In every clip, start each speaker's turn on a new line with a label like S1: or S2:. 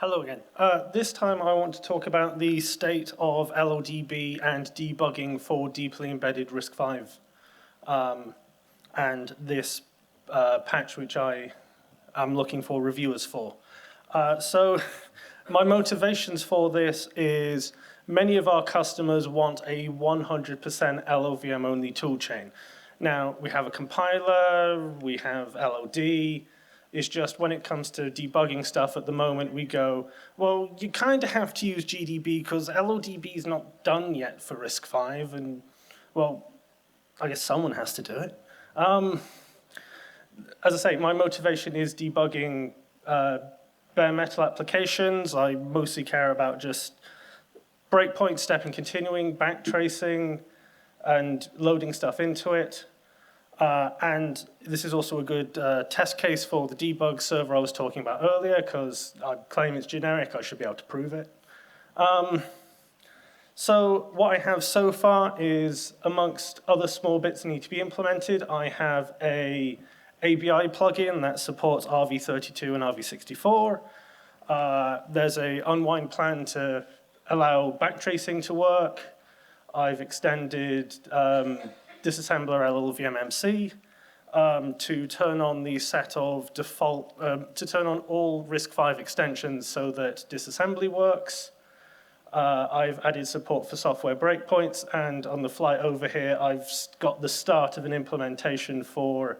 S1: Hello again. This time I want to talk about the state of LLDB and debugging for deeply embedded RISC-V and this patch which I am looking for reviewers for. So my motivations for this is many of our customers want a 100% LLVM only toolchain. Now we have a compiler, we have LLD. It's just when it comes to debugging stuff at the moment, we go, well, you kind of have to use GDB because LLDB is not done yet for RISC-V, and, well, I guess someone has to do it. As I say, my motivation is debugging bare metal applications. I mostly care about just breakpoint, stepping, continuing, backtracing, and loading stuff into it. And this is also a good test case for the debug server I was talking about earlier, because I claim it's generic, I should be able to prove it. So what I have so far is, amongst other small bits that need to be implemented, I have a ABI plugin that supports RV32 and RV64. There's an unwind plan to allow backtracing to work. I've extended disassembler LLVM MC to turn on the set of default, to turn on all RISC-V extensions so that disassembly works. I've added support for software breakpoints, and on the fly over here, I've got the start of an implementation for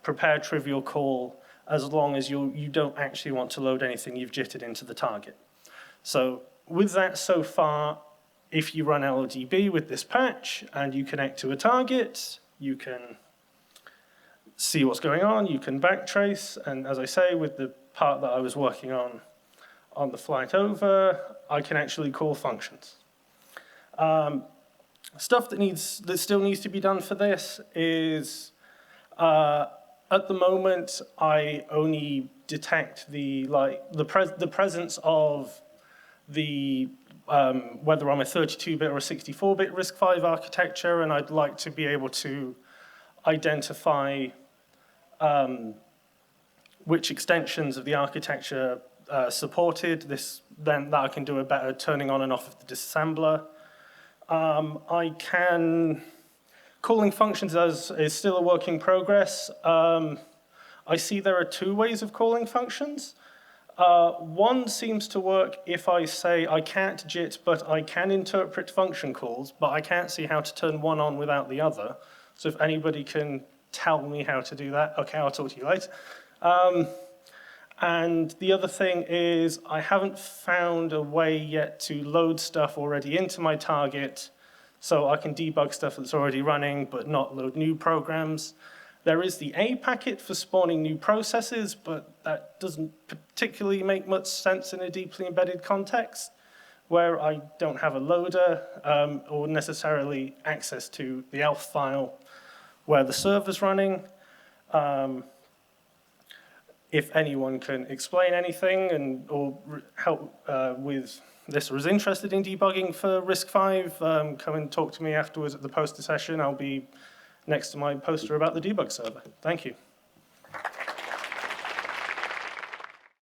S1: prepare trivial call as long as you don't actually want to load anything you've jittered into the target. So with that so far, if you run LLDB with this patch and you connect to a target, you can see what's going on, you can backtrace, and as I say, with the part that I was working on the flight over, I can actually call functions. Stuff that still needs to be done for this is, at the moment, I only detect the presence of the whether I'm a 32-bit or a 64-bit RISC-V architecture, and I'd like to be able to identify which extensions of the architecture supported. Then that I can do a better turning on and off of the disassembler. Calling functions is still a work in progress. I see there are two ways of calling functions. One seems to work if I say I can't JIT, but I can interpret function calls, but I can't see how to turn one on without the other. So if anybody can tell me how to do that, okay, I'll talk to you later. And the other thing is I haven't found a way yet to load stuff already into my target so I can debug stuff that's already running but not load new programs. There is the A packet for spawning new processes, but that doesn't particularly make much sense in a deeply embedded context where I don't have a loader or necessarily access to the ELF file where the server's running. If anyone can explain anything or help with this or is interested in debugging for RISC-V, come and talk to me afterwards at the poster session. I'll be next to my poster about the debug server. Thank you.